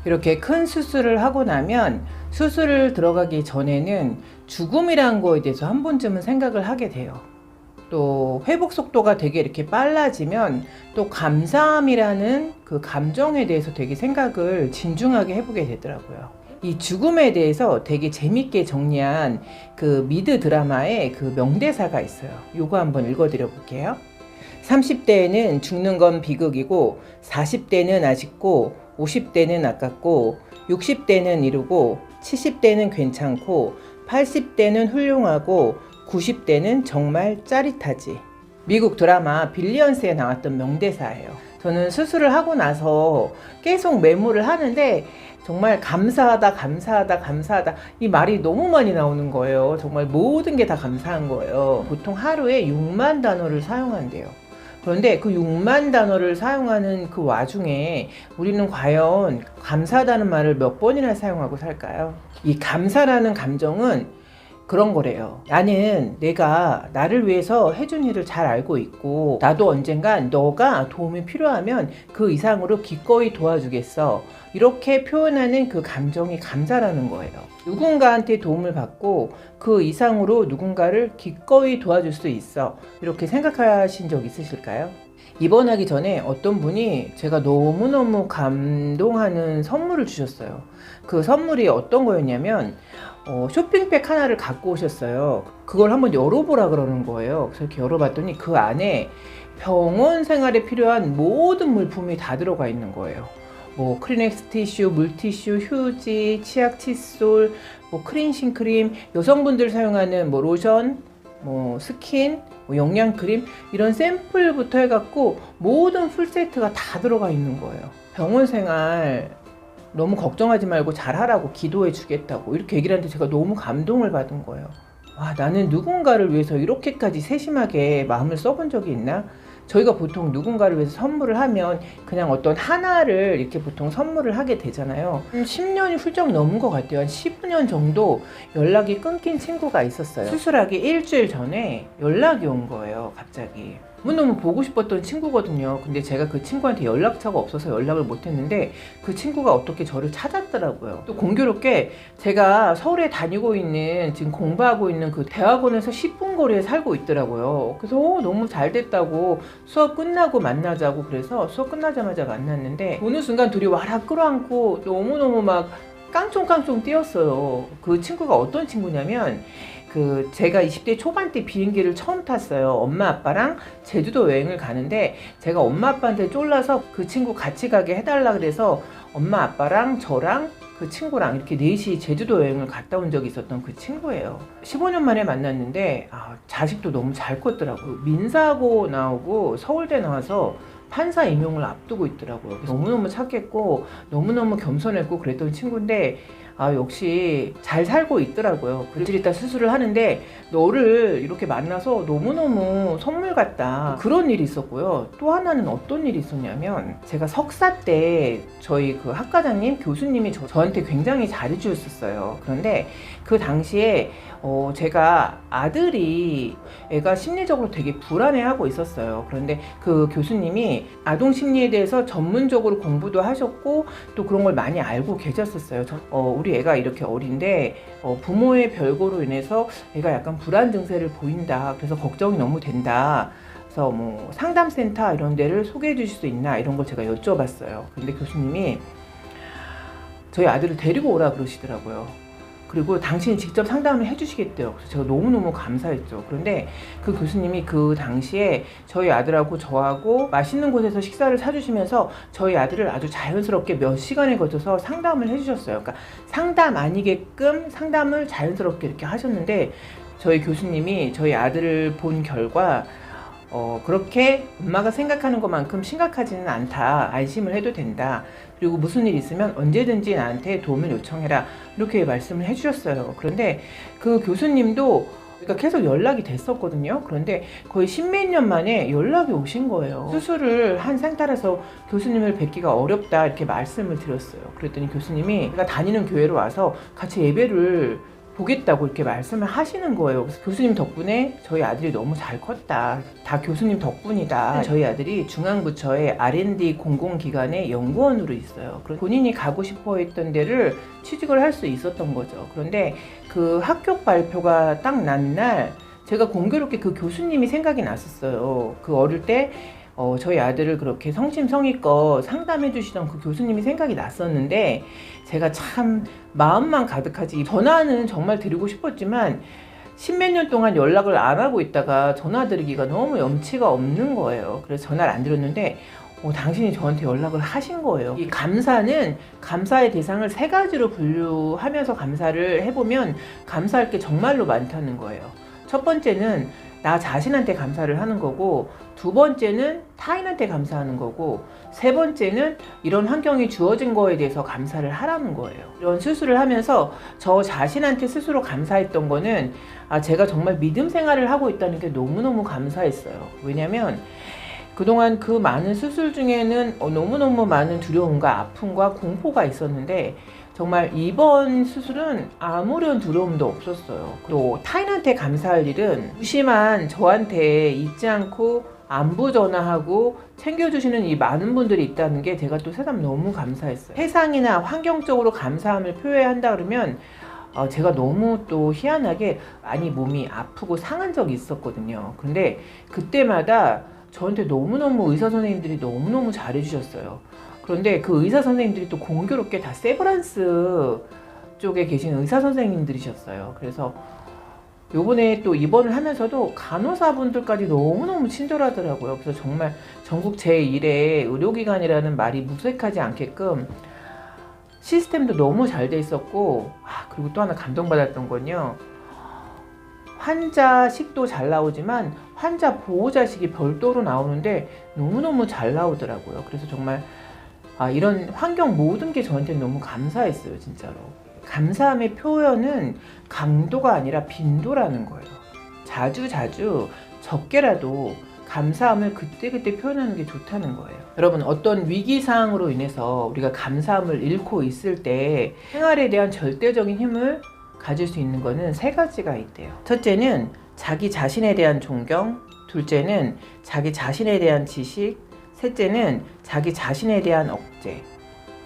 이렇게 큰 수술을 하고 나면 수술을 들어가기 전에는 죽음이라는 거에 대해서 한 번쯤은 생각을 하게 돼요. 또 회복 속도가 되게 이렇게 빨라지면 또 감사함이라는 그 감정에 대해서 되게 생각을 진중하게 해보게 되더라고요. 이 죽음에 대해서 되게 재밌게 정리한 그 미드 드라마에 그 명대사가 있어요. 요거 한번 읽어드려 볼게요. 30대에는 죽는 건 비극이고 40대는 아쉽고 50대는 아깝고 60대는 이루고 70대는 괜찮고 80대는 훌륭하고 90대는 정말 짜릿하지. 미국 드라마 빌리언스에 나왔던 명대사예요. 저는 수술을 하고 나서 계속 메모를 하는데 정말 감사하다 감사하다 감사하다 이 말이 너무 많이 나오는 거예요. 정말 모든 게 다 감사한 거예요. 보통 하루에 6만 단어를 사용한대요. 그런데 그 6만 단어를 사용하는 그 와중에 우리는 과연 감사하다는 말을 몇 번이나 사용하고 살까요? 이 감사라는 감정은 그런 거래요. 나는 내가 나를 위해서 해준 일을 잘 알고 있고 나도 언젠간 너가 도움이 필요하면 그 이상으로 기꺼이 도와주겠어. 이렇게 표현하는 그 감정이 감사라는 거예요. 누군가한테 도움을 받고 그 이상으로 누군가를 기꺼이 도와줄 수 있어. 이렇게 생각하신 적 있으실까요? 입원하기 전에 어떤 분이 제가 너무너무 감동하는 선물을 주셨어요. 그 선물이 어떤 거였냐면 쇼핑백 하나를 갖고 오셨어요. 그걸 한번 열어보라 그러는 거예요. 그래서 이렇게 열어봤더니 그 안에 병원 생활에 필요한 모든 물품이 다 들어가 있는 거예요. 뭐 크리넥스 티슈, 물티슈, 휴지, 치약 칫솔, 뭐 크린싱 크림, 여성분들 사용하는 뭐 로션, 뭐 스킨, 뭐 영양크림 이런 샘플부터 해갖고 모든 풀세트가 다 들어가 있는 거예요. 병원 생활 너무 걱정하지 말고 잘하라고 기도해 주겠다고 이렇게 얘기를 하는데 제가 너무 감동을 받은 거예요. 와, 나는 누군가를 위해서 이렇게까지 세심하게 마음을 써본 적이 있나? 저희가 보통 누군가를 위해서 선물을 하면 그냥 어떤 하나를 이렇게 보통 선물을 하게 되잖아요. 10년이 훌쩍 넘은 것 같아요. 한 15년 정도 연락이 끊긴 친구가 있었어요. 수술하기 일주일 전에 연락이 온 거예요, 갑자기. 너무너무 보고 싶었던 친구거든요. 근데 제가 그 친구한테 연락처가 없어서 연락을 못 했는데 그 친구가 어떻게 저를 찾았더라고요. 또 공교롭게 제가 서울에 다니고 있는 지금 공부하고 있는 그 대학원에서 10분 거리에 살고 있더라고요. 그래서 너무 잘 됐다고 수업 끝나고 만나자고 그래서 수업 끝나자마자 만났는데 어느 순간 둘이 와락 끌어안고 너무너무 막 깡총깡총 뛰었어요. 그 친구가 어떤 친구냐면 제가 20대 초반 때 비행기를 처음 탔어요. 엄마 아빠랑 제주도 여행을 가는데 제가 엄마 아빠한테 쫄라서 그 친구 같이 가게 해달라 그래서 엄마 아빠랑 저랑 그 친구랑 이렇게 넷이 제주도 여행을 갔다 온 적이 있었던 그 친구예요. 15년 만에 만났는데 자식도 너무 잘 컸더라고요. 민사고 나오고 서울대 나와서 판사 임용을 앞두고 있더라고요. 너무너무 착했고 너무너무 겸손했고 그랬던 친구인데 역시 잘 살고 있더라고요. 며칠 있다 수술을 하는데 너를 이렇게 만나서 너무너무 선물 같다. 그런 일이 있었고요. 또 하나는 어떤 일이 있었냐면 제가 석사 때 저희 그 학과장님 교수님이 저한테 굉장히 잘해주셨어요. 그런데 그 당시에 제가 아들이 애가 심리적으로 되게 불안해하고 있었어요. 그런데 그 교수님이 아동 심리에 대해서 전문적으로 공부도 하셨고 또 그런 걸 많이 알고 계셨었어요. 우리 애가 이렇게 어린데 부모의 별거로 인해서 애가 약간 불안 증세를 보인다. 그래서 걱정이 너무 된다. 그래서 뭐 상담센터 이런 데를 소개해 주실 수 있나 이런 걸 제가 여쭤봤어요. 근데 교수님이 저희 아들을 데리고 오라 그러시더라고요. 그리고 당신이 직접 상담을 해주시겠대요. 그래서 제가 너무너무 감사했죠. 그런데 그 교수님이 그 당시에 저희 아들하고 저하고 맛있는 곳에서 식사를 사주시면서 저희 아들을 아주 자연스럽게 몇 시간에 걸쳐서 상담을 해주셨어요. 그러니까 상담 아니게끔 상담을 자연스럽게 이렇게 하셨는데 저희 교수님이 저희 아들을 본 결과 그렇게 엄마가 생각하는 것만큼 심각하지는 않다. 안심을 해도 된다. 그리고 무슨 일 있으면 언제든지 나한테 도움을 요청해라. 이렇게 말씀을 해주셨어요. 그런데 그 교수님도 그러니까 계속 연락이 됐었거든요. 그런데 거의 십몇 년 만에 연락이 오신 거예요. 수술을 한 상태라서 교수님을 뵙기가 어렵다 이렇게 말씀을 드렸어요. 그랬더니 교수님이 제가 다니는 교회로 와서 같이 예배를 보겠다고 이렇게 말씀을 하시는 거예요. 그래서 교수님 덕분에 저희 아들이 너무 잘 컸다. 다 교수님 덕분이다. 저희 아들이 중앙부처의 R&D 공공기관의 연구원으로 있어요. 본인이 가고 싶어 했던 데를 취직을 할 수 있었던 거죠. 그런데 그 합격 발표가 딱 난 날 제가 공교롭게 그 교수님이 생각이 났었어요. 그 어릴 때 저희 아들을 그렇게 성심성의껏 상담해 주시던 그 교수님이 생각이 났었는데 제가 참 마음만 가득하지 전화는 정말 드리고 싶었지만 십몇 년 동안 연락을 안 하고 있다가 전화 드리기가 너무 염치가 없는 거예요. 그래서 전화를 안 드렸는데 당신이 저한테 연락을 하신 거예요. 이 감사는 감사의 대상을 세 가지로 분류하면서 감사를 해보면 감사할 게 정말로 많다는 거예요. 첫 번째는 나 자신한테 감사를 하는 거고, 두 번째는 타인한테 감사하는 거고, 세 번째는 이런 환경이 주어진 거에 대해서 감사를 하라는 거예요. 이런 수술을 하면서 저 자신한테 스스로 감사했던 거는 제가 정말 믿음 생활을 하고 있다는 게 너무너무 감사했어요. 왜냐면 그동안 그 많은 수술 중에는 너무너무 많은 두려움과 아픔과 공포가 있었는데 정말 이번 수술은 아무런 두려움도 없었어요. 또 타인한테 감사할 일은 무심한 저한테 잊지 않고 안부 전화하고 챙겨주시는 이 많은 분들이 있다는 게 제가 또 새삼 너무 감사했어요. 세상이나 환경적으로 감사함을 표현한다 그러면 제가 너무 또 희한하게 많이 몸이 아프고 상한 적이 있었거든요. 근데 그때마다 저한테 너무너무 의사 선생님들이 너무너무 잘해주셨어요. 그런데 그 의사 선생님들이 또 공교롭게 다 세브란스 쪽에 계신 의사 선생님들이셨어요. 그래서 요번에 또 입원을 하면서도 간호사분들까지 너무너무 친절하더라고요. 그래서 정말 전국 제1의 의료기관이라는 말이 무색하지 않게끔 시스템도 너무 잘 돼 있었고, 그리고 또 하나 감동받았던 건요. 환자식도 잘 나오지만 환자 보호자식이 별도로 나오는데 너무너무 잘 나오더라고요. 그래서 정말 이런 환경 모든 게 저한테 너무 감사했어요, 진짜로. 감사함의 표현은 강도가 아니라 빈도라는 거예요. 자주 적게라도 감사함을 그때그때 표현하는 게 좋다는 거예요. 여러분, 어떤 위기상황으로 인해서 우리가 감사함을 잃고 있을 때 생활에 대한 절대적인 힘을 가질 수 있는 거는 세 가지가 있대요. 첫째는 자기 자신에 대한 존경, 둘째는 자기 자신에 대한 지식, 셋째는 자기 자신에 대한 억제.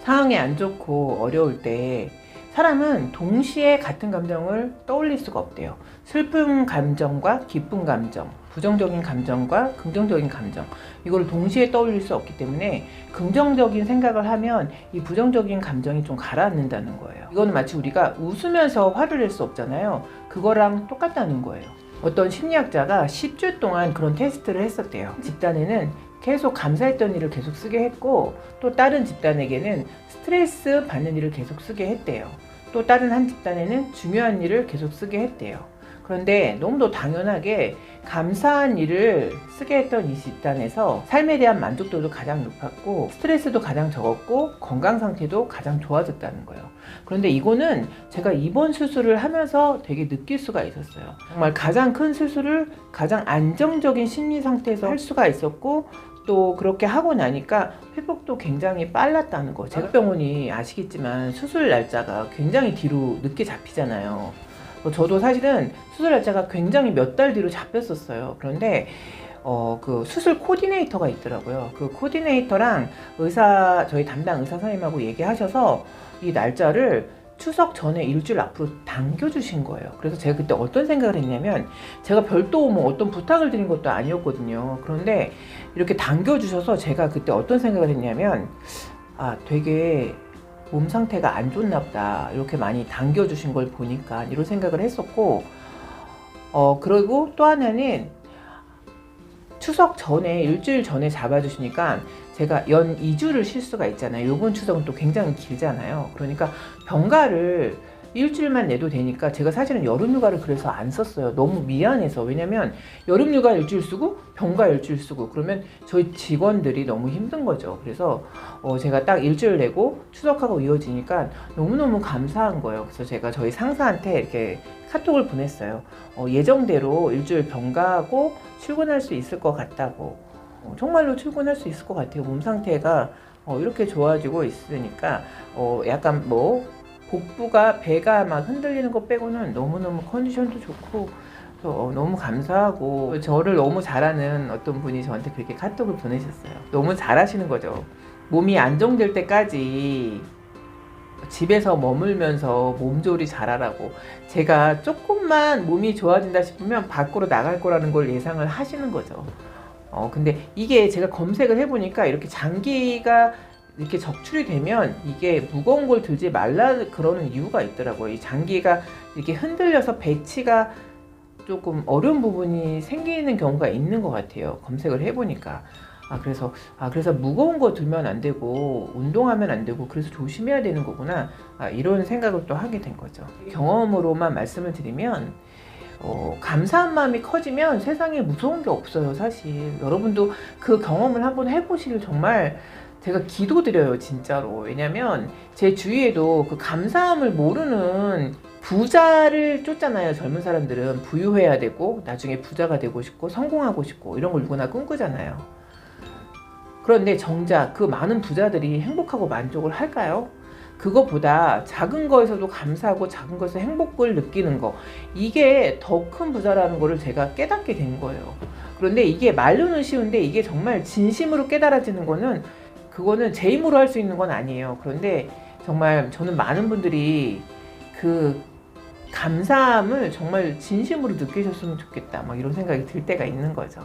상황이 안 좋고 어려울 때 사람은 동시에 같은 감정을 떠올릴 수가 없대요. 슬픈 감정과 기쁜 감정, 부정적인 감정과 긍정적인 감정, 이걸 동시에 떠올릴 수 없기 때문에 긍정적인 생각을 하면 이 부정적인 감정이 좀 가라앉는다는 거예요. 이거는 마치 우리가 웃으면서 화를 낼 수 없잖아요. 그거랑 똑같다는 거예요. 어떤 심리학자가 10주 동안 그런 테스트를 했었대요. 집단에는 계속 감사했던 일을 계속 쓰게 했고, 또 다른 집단에게는 스트레스 받는 일을 계속 쓰게 했대요. 또 다른 한 집단에는 중요한 일을 계속 쓰게 했대요. 그런데 너무도 당연하게 감사한 일을 쓰게 했던 이 집단에서 삶에 대한 만족도도 가장 높았고, 스트레스도 가장 적었고, 건강 상태도 가장 좋아졌다는 거예요. 그런데 이거는 제가 이번 수술을 하면서 되게 느낄 수가 있었어요. 정말 가장 큰 수술을 가장 안정적인 심리 상태에서 할 수가 있었고, 또 그렇게 하고 나니까 회복도 굉장히 빨랐다는 거. 제가 병원이 아시겠지만 수술 날짜가 굉장히 뒤로 늦게 잡히잖아요. 저도 사실은 수술 날짜가 굉장히 몇 달 뒤로 잡혔었어요. 그런데 그 수술 코디네이터가 있더라고요. 그 코디네이터랑 저희 담당 의사 선생님하고 얘기하셔서 이 날짜를 추석 전에 일주일 앞으로 당겨주신 거예요. 그래서 제가 그때 어떤 생각을 했냐면, 제가 별도 뭐 어떤 부탁을 드린 것도 아니었거든요. 그런데 이렇게 당겨주셔서 제가 그때 어떤 생각을 했냐면, 되게 몸 상태가 안 좋나 보다, 이렇게 많이 당겨주신 걸 보니까, 이런 생각을 했었고, 그리고 또 하나는 추석 전에 일주일 전에 잡아주시니까 제가 연 2주를 쉴 수가 있잖아요. 이번 추석은 또 굉장히 길잖아요. 그러니까 병가를 일주일만 내도 되니까 제가 사실은 여름휴가를 그래서 안 썼어요. 너무 미안해서. 왜냐면 여름휴가 일주일 쓰고 병가 일주일 쓰고 그러면 저희 직원들이 너무 힘든 거죠. 그래서 제가 딱 일주일 내고 추석하고 이어지니까 너무너무 감사한 거예요. 그래서 제가 저희 상사한테 이렇게 카톡을 보냈어요. 예정대로 일주일 병가하고 출근할 수 있을 것 같다고. 정말로 출근할 수 있을 것 같아요. 몸 상태가 이렇게 좋아지고 있으니까 약간 복부가 배가 막 흔들리는 것 빼고는 너무너무 컨디션도 좋고 너무 감사하고 저를 너무 잘하는 어떤 분이 저한테 그렇게 카톡을 보내셨어요. 너무 잘하시는 거죠. 몸이 안정될 때까지 집에서 머물면서 몸조리 잘하라고. 제가 조금만 몸이 좋아진다 싶으면 밖으로 나갈 거라는 걸 예상을 하시는 거죠. 근데 이게 제가 검색을 해보니까 이렇게 장기가 이렇게 적출이 되면 이게 무거운 걸 들지 말라 그러는 이유가 있더라고요. 이 장기가 이렇게 흔들려서 배치가 조금 어려운 부분이 생기는 경우가 있는 것 같아요. 검색을 해보니까. 그래서 무거운 거 들면 안 되고 운동하면 안 되고 그래서 조심해야 되는 거구나. 이런 생각을 또 하게 된 거죠. 경험으로만 말씀을 드리면 감사한 마음이 커지면 세상에 무서운 게 없어요, 사실. 여러분도 그 경험을 한번 해보시길 정말 제가 기도드려요, 진짜로. 왜냐면 제 주위에도 그 감사함을 모르는 부자를 쫓잖아요. 젊은 사람들은 부유해야 되고 나중에 부자가 되고 싶고 성공하고 싶고 이런 걸 누구나 꿈꾸잖아요. 그런데 정작 그 많은 부자들이 행복하고 만족을 할까요? 그거보다 작은 거에서도 감사하고 작은 거에서 행복을 느끼는 거, 이게 더 큰 부자라는 거를 제가 깨닫게 된 거예요. 그런데 이게 말로는 쉬운데 이게 정말 진심으로 깨달아지는 거는, 그거는 제 힘으로 할 수 있는 건 아니에요. 그런데 정말 저는 많은 분들이 그 감사함을 정말 진심으로 느끼셨으면 좋겠다, 막 이런 생각이 들 때가 있는 거죠.